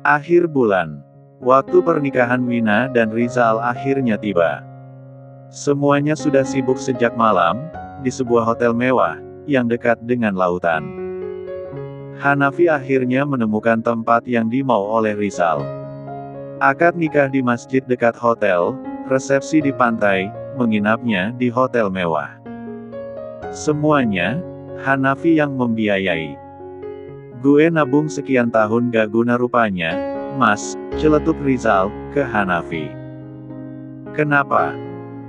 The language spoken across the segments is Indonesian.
Akhir bulan. Waktu pernikahan Wina dan Rizal akhirnya tiba. Semuanya sudah sibuk sejak malam, di sebuah hotel mewah, yang dekat dengan lautan. Hanafi akhirnya menemukan tempat yang dimau oleh Rizal. Akad nikah di masjid dekat hotel, resepsi di pantai, menginapnya di hotel mewah. Semuanya, Hanafi yang membiayai. Gue nabung sekian tahun gak guna rupanya, Mas, celetuk Rizal, ke Hanafi. Kenapa?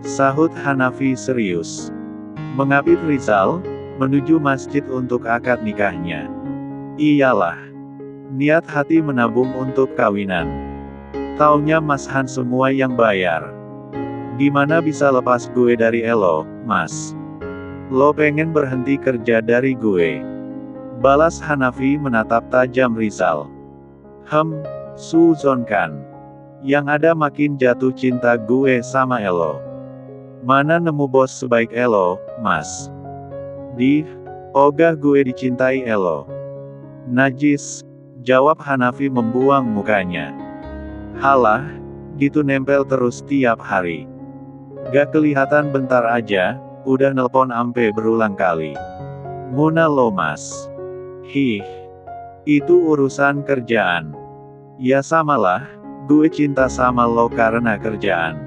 Sahut Hanafi serius. Mengapit Rizal, menuju masjid untuk akad nikahnya. Iyalah. Niat hati menabung untuk kawinan. Taunya Mas Han semua yang bayar. Gimana bisa lepas gue dari elo, Mas? Lo pengen berhenti kerja dari gue? Balas Hanafi menatap tajam Rizal. Suzonkan. Yang ada makin jatuh cinta gue sama elo. Mana nemu bos sebaik elo, Mas? Ogah gue dicintai elo. Najis, jawab Hanafi membuang mukanya. Halah, gitu nempel terus tiap hari. Gak kelihatan bentar aja, udah nelpon ampe berulang kali. Muna lo Mas. Itu urusan kerjaan. Ya samalah, gue cinta sama lo karena kerjaan.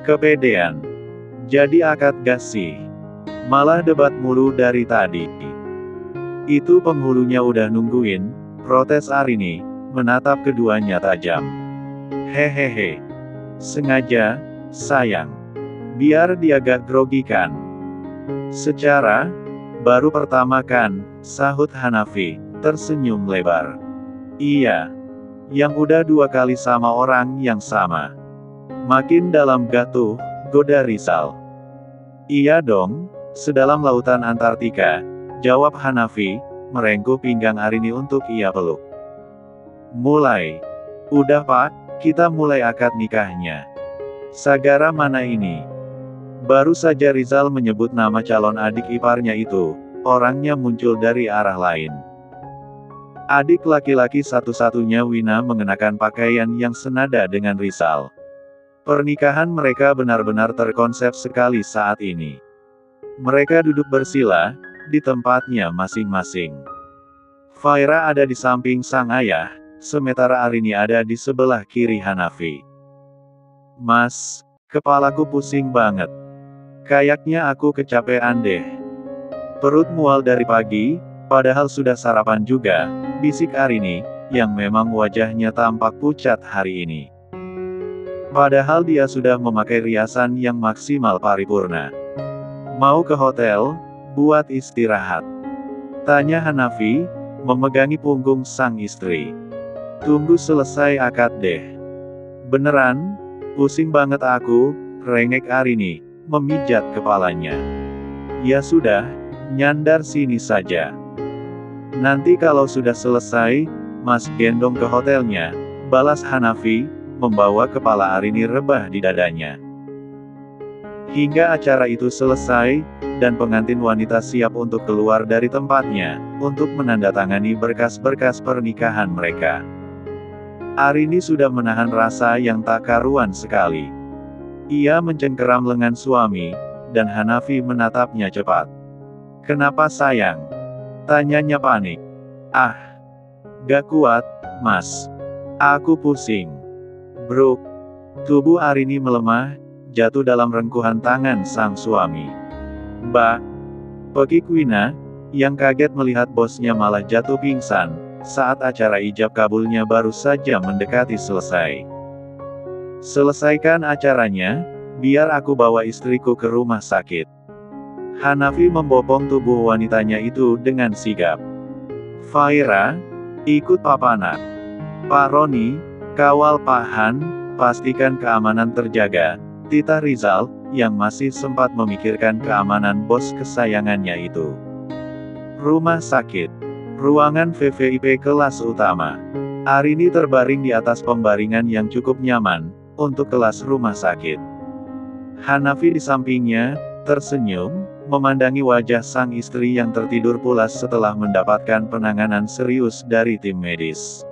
Kepedean. Jadi akad gak sih? Malah debat mulu dari tadi. Itu penghulunya udah nungguin, protes Arini, menatap keduanya tajam. Hehehe. Sengaja, sayang. Biar dia gak grogi kan. Secara, baru pertama kan, sahut Hanafi, tersenyum lebar. Iya. Yang udah 2 kali sama orang yang sama. Makin dalam gatuh, goda Rizal. Iya dong, sedalam lautan Antartika, jawab Hanafi, merengkuh pinggang Arini untuk ia peluk. Mulai. Udah Pak, kita mulai akad nikahnya. Sagara mana ini? Baru saja Rizal menyebut nama calon adik iparnya itu, orangnya muncul dari arah lain. Adik laki-laki satu-satunya Wina mengenakan pakaian yang senada dengan Rizal. Pernikahan mereka benar-benar terkonsep sekali saat ini. Mereka duduk bersila, di tempatnya masing-masing. Faira ada di samping sang ayah, sementara Arini ada di sebelah kiri Hanafi. Mas, kepalaku pusing banget. Kayaknya aku kecapean deh. Perut mual dari pagi, padahal sudah sarapan juga, bisik Arini, yang memang wajahnya tampak pucat hari ini. Padahal dia sudah memakai riasan yang maksimal paripurna. Mau ke hotel, buat istirahat? Tanya Hanafi, memegangi punggung sang istri. Tunggu selesai akad deh. Beneran? Pusing banget aku, rengek Arini, memijat kepalanya. Ya sudah, nyandar sini saja. Nanti kalau sudah selesai, Mas gendong ke hotelnya, balas Hanafi, membawa kepala Arini rebah di dadanya. Hingga acara itu selesai, dan pengantin wanita siap untuk keluar dari tempatnya, untuk menandatangani berkas-berkas pernikahan mereka. Arini sudah menahan rasa yang tak karuan sekali. Ia mencengkeram lengan suami, dan Hanafi menatapnya cepat. Kenapa sayang? Tanyanya panik. Gak kuat, Mas. Aku pusing. Bruk. Tubuh Arini melemah, jatuh dalam rengkuhan tangan sang suami. Mbak. Pekik Wina, yang kaget melihat bosnya malah jatuh pingsan, saat acara ijab kabulnya baru saja mendekati selesai. Selesaikan acaranya, biar aku bawa istriku ke rumah sakit. Hanafi membopong tubuh wanitanya itu dengan sigap. Faira, ikut Papa nak. Pak Roni, kawal Pak Han, pastikan keamanan terjaga, titah Rizal, yang masih sempat memikirkan keamanan bos kesayangannya itu. Rumah sakit. Ruangan VVIP kelas utama. Arini terbaring di atas pembaringan yang cukup nyaman, untuk kelas rumah sakit. Hanafi di sampingnya, tersenyum, memandangi wajah sang istri yang tertidur pulas setelah mendapatkan penanganan serius dari tim medis.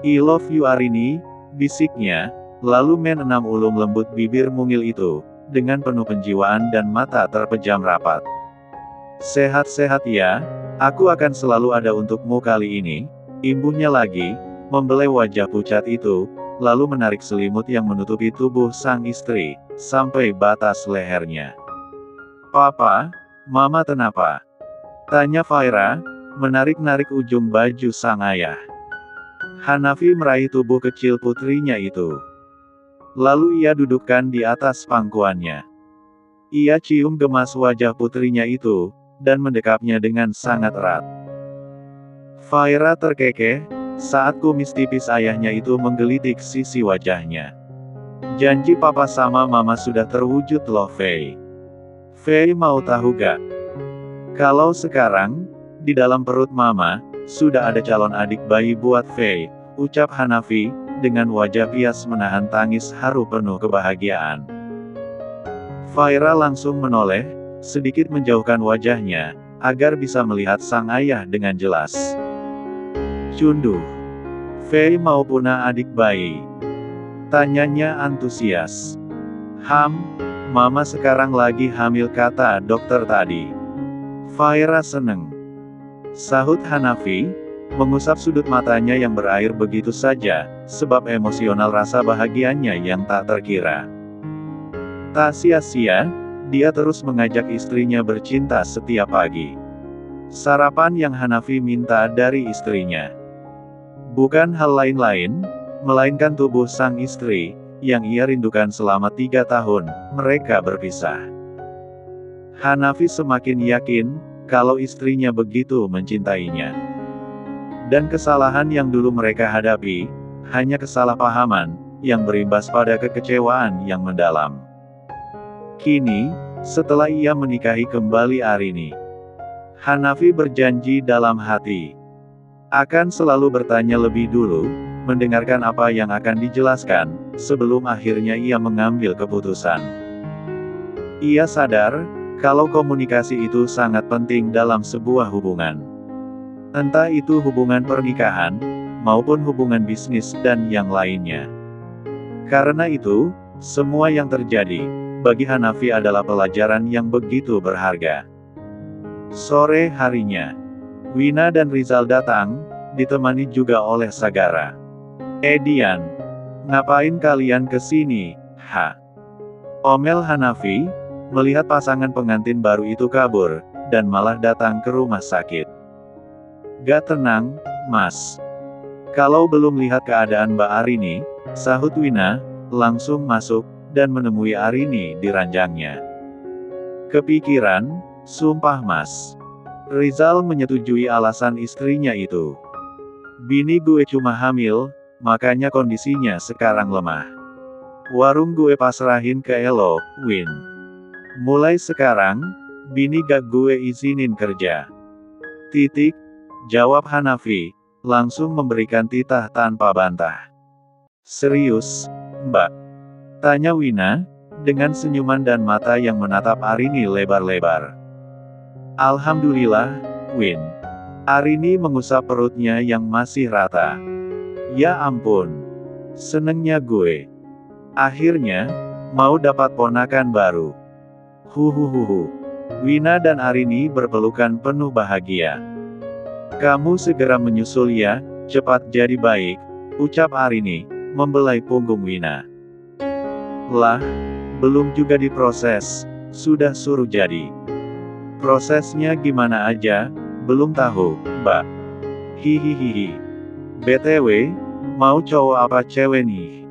I love you Arini, bisiknya, lalu menenam ulung lembut bibir mungil itu, dengan penuh penjiwaan dan mata terpejam rapat. Sehat-sehat ya, aku akan selalu ada untukmu kali ini, imbuhnya lagi, membelai wajah pucat itu, lalu menarik selimut yang menutupi tubuh sang istri, sampai batas lehernya. Papa, Mama kenapa? Tanya Faira, menarik-narik ujung baju sang ayah. Hanafi meraih tubuh kecil putrinya itu. Lalu ia dudukkan di atas pangkuannya. Ia cium gemas wajah putrinya itu, dan mendekapnya dengan sangat erat. Faira terkekeh, saat kumis tipis ayahnya itu menggelitik sisi wajahnya. Janji papa sama mama sudah terwujud loh Fei. Fei mau tahu gak? Kalau sekarang, di dalam perut mama, sudah ada calon adik bayi buat Fei, ucap Hanafi, dengan wajah bias menahan tangis haru penuh kebahagiaan. Faira langsung menoleh, sedikit menjauhkan wajahnya, agar bisa melihat sang ayah dengan jelas. Cunduh. Fei mau punya adik bayi? Tanyanya antusias. Mama sekarang lagi hamil kata dokter tadi. Faira seneng. Sahut Hanafi, mengusap sudut matanya yang berair begitu saja, sebab emosional rasa bahagianya yang tak terkira. Tak sia-sia, dia terus mengajak istrinya bercinta setiap pagi. Sarapan yang Hanafi minta dari istrinya. Bukan hal lain-lain, melainkan tubuh sang istri, yang ia rindukan selama 3 tahun, mereka berpisah. Hanafi semakin yakin, kalau istrinya begitu mencintainya. Dan kesalahan yang dulu mereka hadapi, hanya kesalahpahaman, yang berimbas pada kekecewaan yang mendalam. Kini, setelah ia menikahi kembali Arini, Hanafi berjanji dalam hati, akan selalu bertanya lebih dulu, mendengarkan apa yang akan dijelaskan, sebelum akhirnya ia mengambil keputusan. Ia sadar, kalau komunikasi itu sangat penting dalam sebuah hubungan. Entah itu hubungan pernikahan, maupun hubungan bisnis dan yang lainnya. Karena itu, semua yang terjadi, bagi Hanafi adalah pelajaran yang begitu berharga. Sore harinya, Wina dan Rizal datang, ditemani juga oleh Sagara. Dian, ngapain kalian kesini, ha? Omel Hanafi, melihat pasangan pengantin baru itu kabur, dan malah datang ke rumah sakit. Gak tenang, Mas. Kalau belum lihat keadaan Mbak Arini, sahut Wina, langsung masuk, dan menemui Arini di ranjangnya. Kepikiran, sumpah Mas. Rizal menyetujui alasan istrinya itu. Bini gue cuma hamil, makanya kondisinya sekarang lemah. Warung gue pasrahin ke Elo, Win. Mulai sekarang, bini gak gue izinin kerja. Titik, jawab Hanafi, langsung memberikan titah tanpa bantah. Serius, Mbak? Tanya Wina, dengan senyuman dan mata yang menatap Arini lebar-lebar. Alhamdulillah, Win. Arini mengusap perutnya yang masih rata. Ya ampun. Senengnya gue. Akhirnya, mau dapat ponakan baru. Huhuhuhu. Wina dan Arini berpelukan penuh bahagia. Kamu segera menyusul ya, cepat jadi baik, ucap Arini, membelai punggung Wina. Lah, belum juga diproses, sudah suruh jadi. Prosesnya gimana aja, belum tahu, Mbak. Hihihihi. BTW, mau cowok apa cewek nih?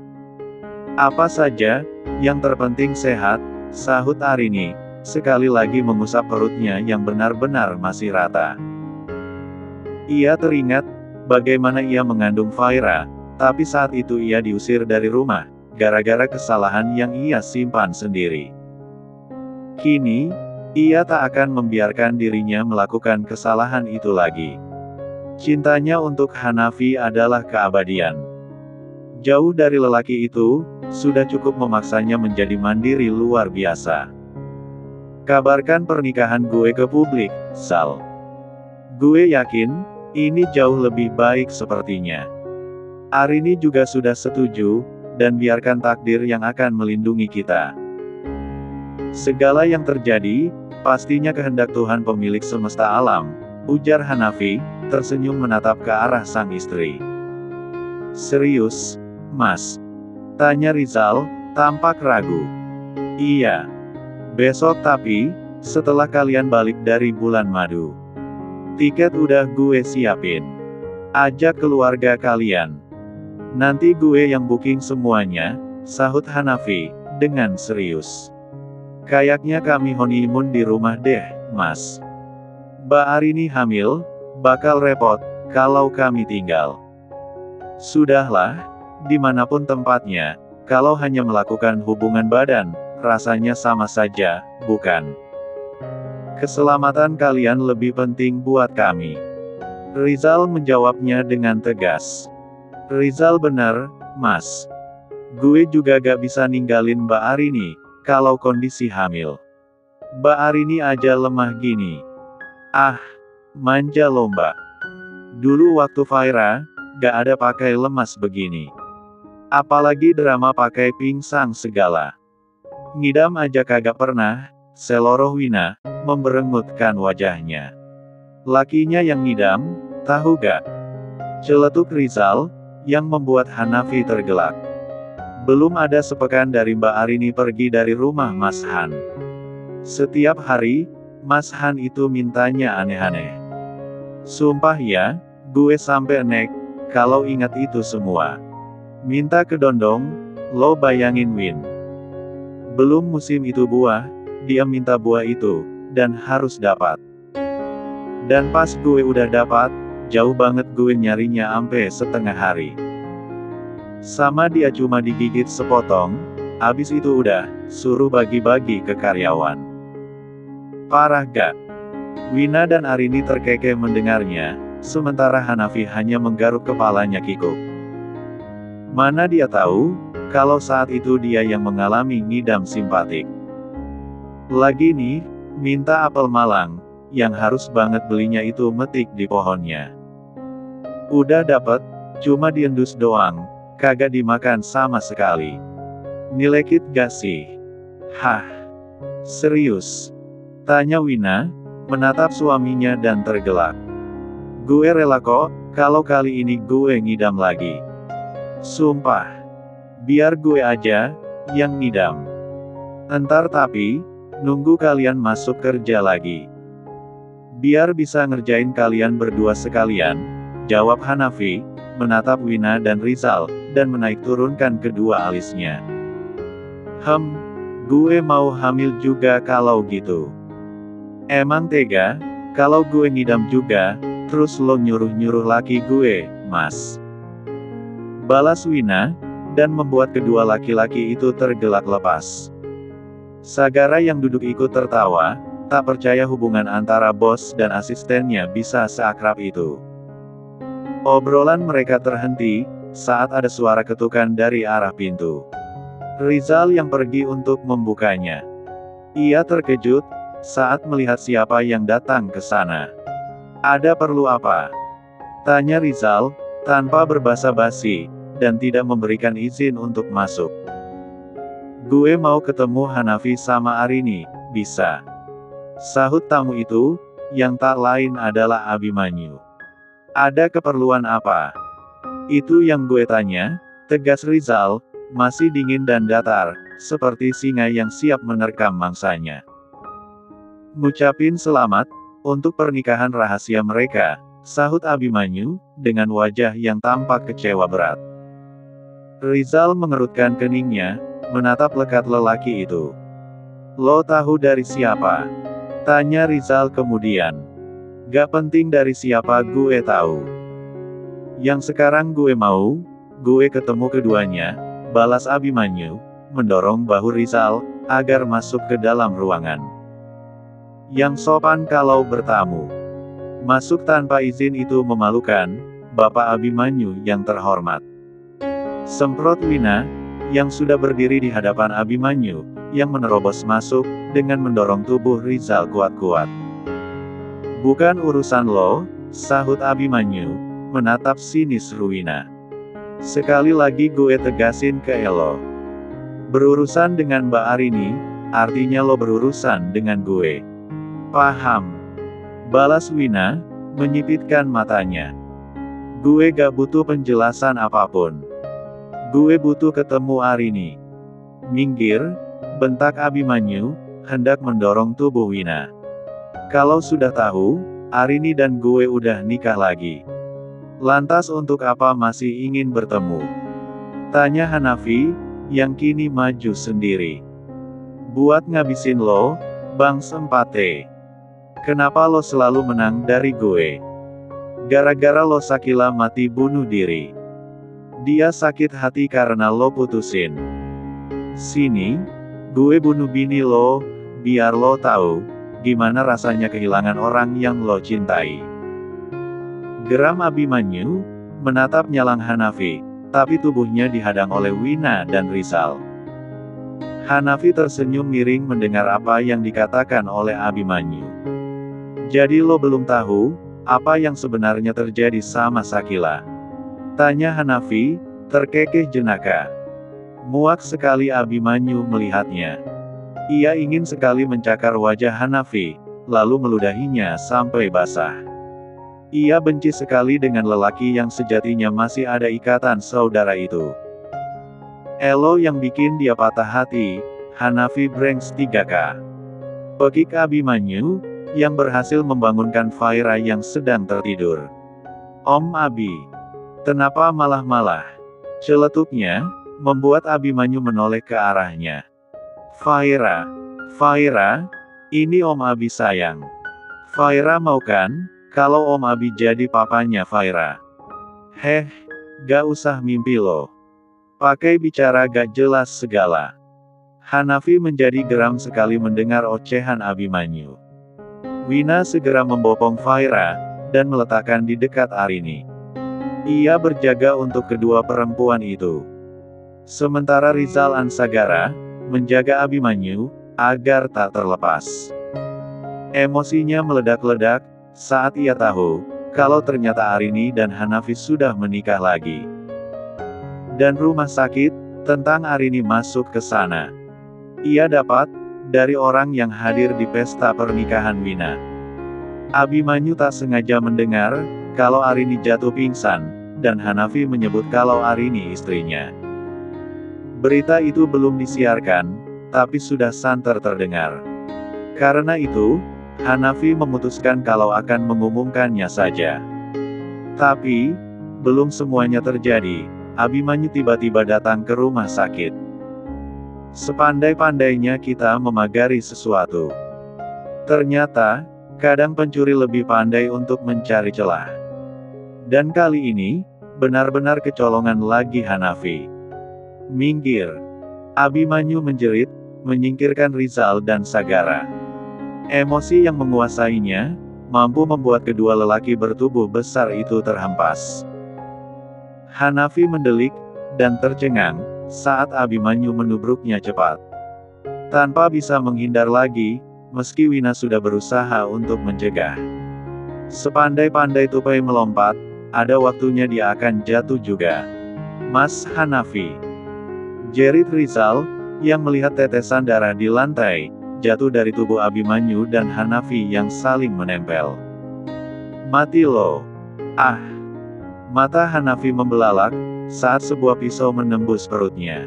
Apa saja, yang terpenting sehat, sahut Arini, sekali lagi mengusap perutnya yang benar-benar masih rata. Ia teringat, bagaimana ia mengandung Faira, tapi saat itu ia diusir dari rumah, gara-gara kesalahan yang ia simpan sendiri. Kini, ia tak akan membiarkan dirinya melakukan kesalahan itu lagi. Cintanya untuk Hanafi adalah keabadian. Jauh dari lelaki itu, sudah cukup memaksanya menjadi mandiri luar biasa. Kabarkan pernikahan gue ke publik, Sal. Gue yakin, ini jauh lebih baik sepertinya. Arini juga sudah setuju, dan biarkan takdir yang akan melindungi kita. Segala yang terjadi, pastinya kehendak Tuhan pemilik semesta alam, ujar Hanafi, tersenyum menatap ke arah sang istri. Serius, Mas? Tanya Rizal, tampak ragu. Iya. Besok tapi, setelah kalian balik dari bulan madu. Tiket udah gue siapin. Ajak keluarga kalian. Nanti gue yang booking semuanya, sahut Hanafi, dengan serius. Kayaknya kami honeymoon di rumah deh, Mas. Mbak Arini hamil, bakal repot, kalau kami tinggal. Sudahlah, dimanapun tempatnya, kalau hanya melakukan hubungan badan, rasanya sama saja, bukan? Keselamatan kalian lebih penting buat kami. Rizal menjawabnya dengan tegas. Rizal benar, Mas. Gue juga gak bisa ninggalin Mbak Arini, kalau kondisi hamil. Mbak Arini aja lemah gini. Ah, manja lo Mbak. Dulu waktu Faira, gak ada pakai lemas begini. Apalagi drama pakai pingsan segala. Ngidam aja kagak pernah, seloroh Wina, memberengutkan wajahnya. Lakinya yang ngidam, tahu gak? Celetuk Rizal, yang membuat Hanafi tergelak. Belum ada sepekan dari Mbak Arini pergi dari rumah Mas Han. Setiap hari, Mas Han itu mintanya aneh-aneh. Sumpah ya, gue sampai enek, kalau ingat itu semua. Minta kedondong, lo bayangin Win. Belum musim itu buah, dia minta buah itu, dan harus dapat. Dan pas gue udah dapat, jauh banget gue nyarinya ampe setengah hari. Sama dia cuma digigit sepotong, abis itu udah, suruh bagi-bagi ke karyawan. Parah gak? Wina dan Arini terkekeh mendengarnya, sementara Hanafi hanya menggaruk kepalanya kikuk. Mana dia tahu, kalau saat itu dia yang mengalami ngidam simpatik. Lagi nih, minta apel Malang, yang harus banget belinya itu metik di pohonnya. Udah dapet, cuma diendus doang, kagak dimakan sama sekali. Nilekit gak sih? Hah? Serius? Tanya Wina, menatap suaminya dan tergelak. Gue rela kok, kalau kali ini gue ngidam lagi. Sumpah. Biar gue aja, yang ngidam. Entar tapi, nunggu kalian masuk kerja lagi. Biar bisa ngerjain kalian berdua sekalian, jawab Hanafi, menatap Wina dan Rizal, dan menaik turunkan kedua alisnya. Gue mau hamil juga kalau gitu. Emang tega, kalau gue ngidam juga, terus lo nyuruh-nyuruh laki gue, Mas. Balas Wina, dan membuat kedua laki-laki itu tergelak lepas. Sagara yang duduk ikut tertawa, tak percaya hubungan antara bos dan asistennya bisa seakrab itu. Obrolan mereka terhenti, saat ada suara ketukan dari arah pintu. Rizal yang pergi untuk membukanya. Ia terkejut, saat melihat siapa yang datang ke sana. Ada perlu apa? Tanya Rizal, tanpa berbasa-basi, dan tidak memberikan izin untuk masuk. Gue mau ketemu Hanafi sama Arini, bisa? Sahut tamu itu, yang tak lain adalah Abimanyu. Ada keperluan apa? Itu yang gue tanya, tegas Rizal, masih dingin dan datar, seperti singa yang siap menerkam mangsanya. Ngucapin selamat, untuk pernikahan rahasia mereka, sahut Abimanyu, dengan wajah yang tampak kecewa berat. Rizal mengerutkan keningnya, menatap lekat lelaki itu. Lo tahu dari siapa? Tanya Rizal kemudian. Gak penting dari siapa gue tahu. Yang sekarang gue mau, gue ketemu keduanya, balas Abimanyu, mendorong bahu Rizal, agar masuk ke dalam ruangan. Yang sopan kalau bertamu. Masuk tanpa izin itu memalukan, Bapak Abimanyu yang terhormat. Semprot Wina, yang sudah berdiri di hadapan Abimanyu, yang menerobos masuk, dengan mendorong tubuh Rizal kuat-kuat. Bukan urusan lo, sahut Abimanyu, menatap sinis Ruwina. Sekali lagi gue tegasin ke Elo. Berurusan dengan Mbak Arini, artinya lo berurusan dengan gue. Paham? Balas Wina, menyipitkan matanya. Gue gak butuh penjelasan apapun. Gue butuh ketemu Arini. Minggir, bentak Abimanyu, hendak mendorong tubuh Wina. Kalau sudah tahu, Arini dan gue udah nikah lagi. Lantas untuk apa masih ingin bertemu? Tanya Hanafi, yang kini maju sendiri. Buat ngabisin lo, Bang Sempate. Kenapa lo selalu menang dari gue? Gara-gara lo Sakila mati bunuh diri. Dia sakit hati karena lo putusin. Sini, gue bunuh bini lo, biar lo tahu, gimana rasanya kehilangan orang yang lo cintai. Geram Abimanyu, menatap nyalang Hanafi, tapi tubuhnya dihadang oleh Wina dan Rizal. Hanafi tersenyum miring mendengar apa yang dikatakan oleh Abimanyu. Jadi lo belum tahu, apa yang sebenarnya terjadi sama Sakila? Tanya Hanafi, terkekeh jenaka. Muak sekali Abimanyu melihatnya. Ia ingin sekali mencakar wajah Hanafi, lalu meludahinya sampai basah. Ia benci sekali dengan lelaki yang sejatinya masih ada ikatan saudara itu. Elo yang bikin dia patah hati, Hanafi Branks 3K. Pekik Abimanyu, yang berhasil membangunkan Faira yang sedang tertidur. Om Abi, kenapa malah-malah? Celetuknya, membuat Abimanyu menoleh ke arahnya. Faira, ini Om Abi sayang. Faira mau kan, kalau Om Abi jadi papanya Faira? Heh, gak usah mimpi lo. Pakai bicara gak jelas segala. Hanafi menjadi geram sekali mendengar ocehan Abimanyu. Wina segera membopong Faira, dan meletakkan di dekat Arini. Ia berjaga untuk kedua perempuan itu. Sementara Rizal Ansagara, menjaga Abimanyu, agar tak terlepas. Emosinya meledak-ledak, saat ia tahu, kalau ternyata Arini dan Hanafi sudah menikah lagi. Dan rumah sakit, tentang Arini masuk ke sana. Ia dapat, dari orang yang hadir di pesta pernikahan Wina. Abimanyu tak sengaja mendengar, kalau Arini jatuh pingsan, dan Hanafi menyebut kalau Arini istrinya. Berita itu belum disiarkan, tapi sudah santer terdengar. Karena itu, Hanafi memutuskan kalau akan mengumumkannya saja. Tapi, belum semuanya terjadi, Abimanyu tiba-tiba datang ke rumah sakit. Sepandai-pandainya kita memagari sesuatu. Ternyata, kadang pencuri lebih pandai untuk mencari celah. Dan kali ini, benar-benar kecolongan lagi Hanafi. Minggir. Abimanyu menjerit, menyingkirkan Rizal dan Sagara. Emosi yang menguasainya, mampu membuat kedua lelaki bertubuh besar itu terhempas. Hanafi mendelik, dan tercengang, saat Abimanyu menubruknya cepat. Tanpa bisa menghindar lagi, meski Wina sudah berusaha untuk mencegah. Sepandai-pandai tupai melompat, ada waktunya dia akan jatuh juga. Mas Hanafi. Jerit Rizal, yang melihat tetesan darah di lantai, jatuh dari tubuh Abimanyu dan Hanafi yang saling menempel. Mati lo. Ah! Mata Hanafi membelalak, saat sebuah pisau menembus perutnya.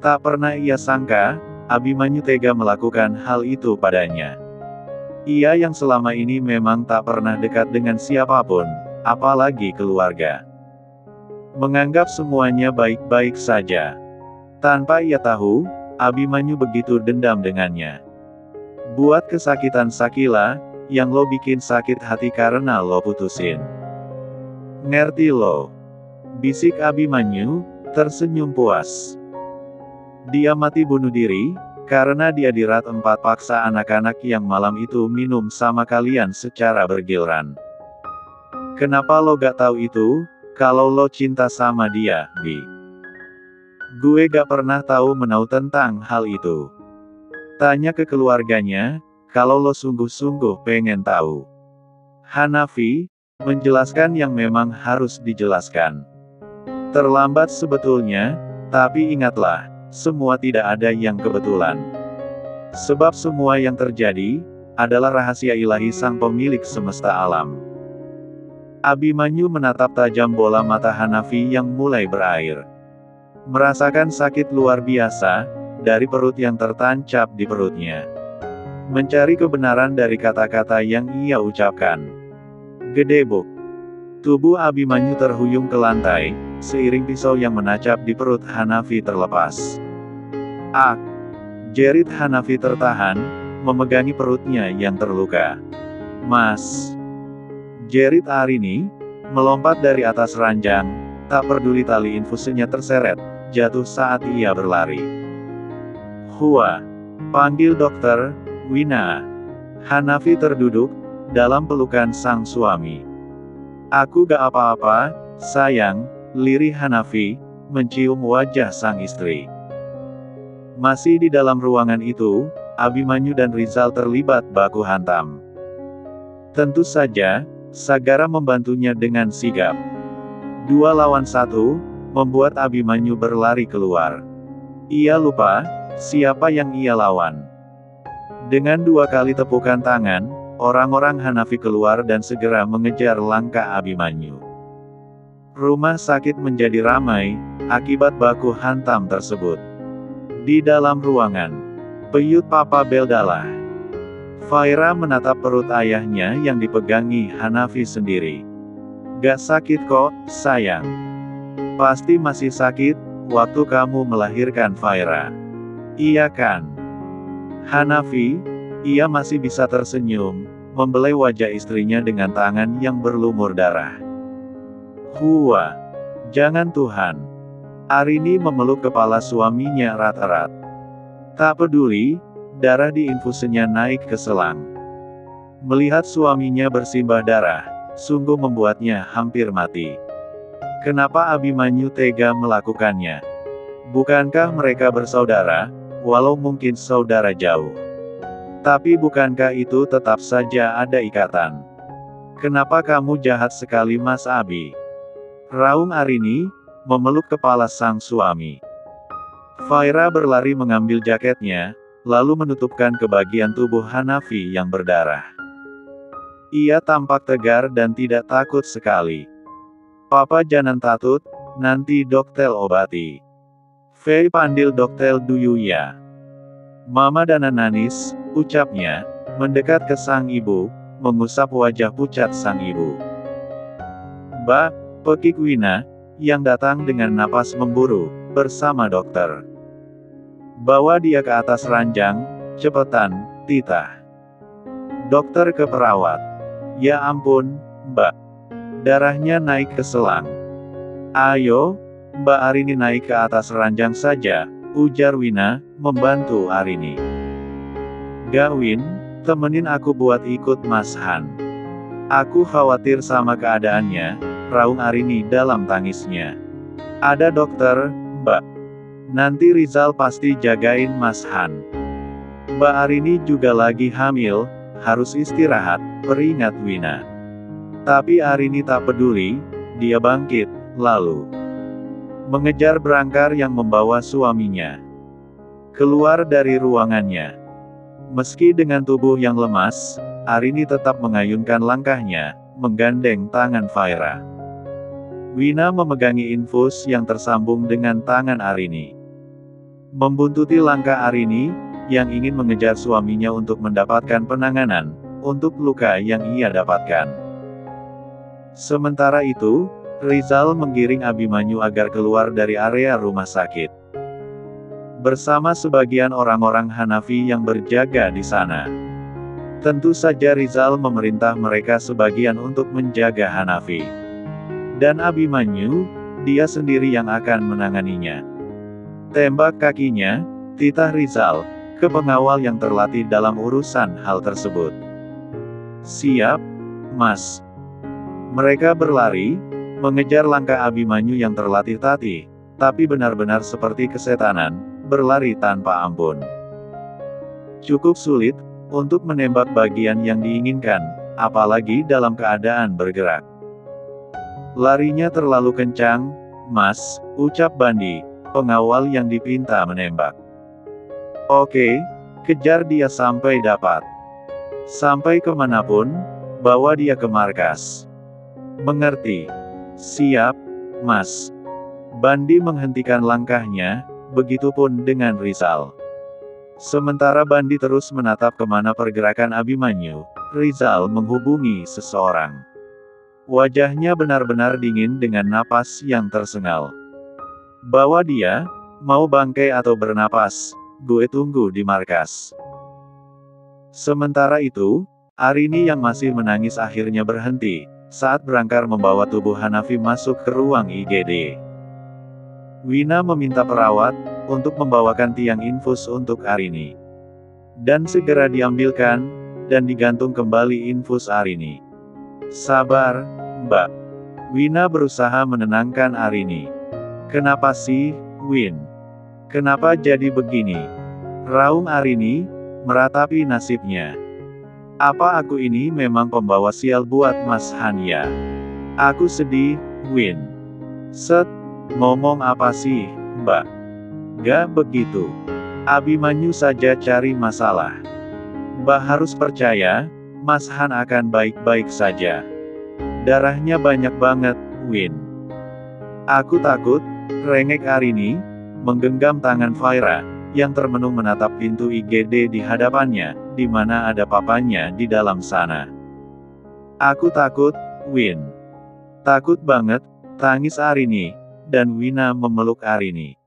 Tak pernah ia sangka, Abimanyu tega melakukan hal itu padanya. Ia yang selama ini memang tak pernah dekat dengan siapapun, apalagi keluarga. Menganggap semuanya baik-baik saja. Tanpa ia tahu, Abimanyu begitu dendam dengannya. Buat kesakitan Sakila, yang lo bikin sakit hati karena lo putusin. Ngerti lo? Bisik Abimanyu, tersenyum puas. Dia mati bunuh diri, karena dia dirat 4 paksa anak-anak yang malam itu minum sama kalian secara bergiliran. Kenapa lo gak tahu itu, kalau lo cinta sama dia, Bi? Gue gak pernah tahu menau tentang hal itu. Tanya ke keluarganya, kalau lo sungguh-sungguh pengen tahu. Hanafi menjelaskan yang memang harus dijelaskan. Terlambat sebetulnya, tapi ingatlah, semua tidak ada yang kebetulan. Sebab semua yang terjadi, adalah rahasia ilahi sang pemilik semesta alam. Abimanyu menatap tajam bola mata Hanafi yang mulai berair. Merasakan sakit luar biasa, dari perut yang tertancap di perutnya. Mencari kebenaran dari kata-kata yang ia ucapkan. Gedebuk. Tubuh Abimanyu terhuyung ke lantai, seiring pisau yang menancap di perut Hanafi terlepas. Ak! Jerit Hanafi tertahan, memegangi perutnya yang terluka. Mas! Jerit Arini, melompat dari atas ranjang, tak peduli tali infusinya terseret, jatuh saat ia berlari. Hua! Panggil dokter, Wina. Hanafi terduduk, dalam pelukan sang suami. Aku gak apa-apa, sayang, lirih Hanafi, mencium wajah sang istri. Masih di dalam ruangan itu, Abimanyu dan Rizal terlibat baku hantam. Tentu saja, Sagara membantunya dengan sigap. 2 lawan 1, membuat Abimanyu berlari keluar. Ia lupa, siapa yang ia lawan. Dengan 2 kali tepukan tangan, orang-orang Hanafi keluar dan segera mengejar langkah Abimanyu. Rumah sakit menjadi ramai, akibat baku hantam tersebut. Di dalam ruangan, peyut Papa Beldalah. Faira menatap perut ayahnya yang dipegangi Hanafi sendiri. Gak sakit kok, sayang. Pasti masih sakit, waktu kamu melahirkan Faira. Iya kan? Hanafi, ia masih bisa tersenyum, membelai wajah istrinya dengan tangan yang berlumur darah. Hua! Jangan Tuhan! Arini memeluk kepala suaminya erat-erat. Tak peduli, darah di infusinya naik ke selang. Melihat suaminya bersimbah darah, sungguh membuatnya hampir mati. Kenapa Abimanyu tega melakukannya? Bukankah mereka bersaudara, walau mungkin saudara jauh? Tapi bukankah itu tetap saja ada ikatan? Kenapa kamu jahat sekali Mas Abi? Raung Arini, memeluk kepala sang suami. Faira berlari mengambil jaketnya, lalu menutupkan kebagian tubuh Hanafi yang berdarah. Ia tampak tegar dan tidak takut sekali. Papa jangan takut, nanti dokter obati. Fei pandil dokter dulu ya. Mama dana nanis, ucapnya, mendekat ke sang ibu, mengusap wajah pucat sang ibu. Mbak, pekik Wina, yang datang dengan napas memburu, bersama dokter. Bawa dia ke atas ranjang, cepetan, titah. Dokter ke perawat. Ya ampun, Mbak. Darahnya naik ke selang. Ayo, Mbak Arini naik ke atas ranjang saja, ujar Wina, membantu Arini. Gawin, temenin aku buat ikut Mas Han. Aku khawatir sama keadaannya, raung Arini dalam tangisnya. Ada dokter, Mbak. Nanti Rizal pasti jagain Mas Han. Mbak Arini juga lagi hamil, harus istirahat, peringat Wina. Tapi Arini tak peduli, dia bangkit, lalu mengejar berangkar yang membawa suaminya keluar dari ruangannya. Meski dengan tubuh yang lemas, Arini tetap mengayunkan langkahnya, menggandeng tangan Faira. Wina memegangi infus yang tersambung dengan tangan Arini. Membuntuti langkah Arini, yang ingin mengejar suaminya untuk mendapatkan penanganan, untuk luka yang ia dapatkan. Sementara itu, Rizal menggiring Abimanyu agar keluar dari area rumah sakit. Bersama sebagian orang-orang Hanafi yang berjaga di sana. Tentu saja Rizal memerintah mereka sebagian untuk menjaga Hanafi. Dan Abimanyu, dia sendiri yang akan menanganinya. Tembak kakinya, titah Rizal, ke pengawal yang terlatih dalam urusan hal tersebut. Siap, Mas. Mereka berlari, mengejar langkah Abimanyu yang terlatih tatih, tapi benar-benar seperti kesetanan, berlari tanpa ampun. Cukup sulit, untuk menembak bagian yang diinginkan, apalagi dalam keadaan bergerak. Larinya terlalu kencang, Mas, ucap Bandi, pengawal yang dipinta menembak. Oke, kejar dia sampai dapat. Sampai kemanapun, bawa dia ke markas. Mengerti? Siap, Mas. Bandi menghentikan langkahnya, begitupun dengan Rizal. Sementara Bandi terus menatap kemana pergerakan Abimanyu, Rizal menghubungi seseorang. Wajahnya benar-benar dingin dengan napas yang tersengal. Bawa dia, mau bangkai atau bernapas, gue tunggu di markas. Sementara itu, Arini yang masih menangis akhirnya berhenti, saat berangkar membawa tubuh Hanafi masuk ke ruang IGD. Wina meminta perawat, untuk membawakan tiang infus untuk Arini. Dan segera diambilkan, dan digantung kembali infus Arini. Sabar, Mbak. Wina berusaha menenangkan Arini. Kenapa sih, Win? Kenapa jadi begini? Raung Arini, meratapi nasibnya. Apa aku ini memang pembawa sial buat Mas Hanya? Aku sedih, Win. Set, ngomong apa sih, Mbak? Gak begitu. Abimanyu saja cari masalah. Mbak harus percaya, Mas Han akan baik-baik saja. Darahnya banyak banget, Win. Aku takut, rengek Arini, menggenggam tangan Faira, yang termenung menatap pintu IGD di hadapannya, di mana ada papanya di dalam sana. Aku takut, Win. Takut banget, tangis Arini, dan Wina memeluk Arini.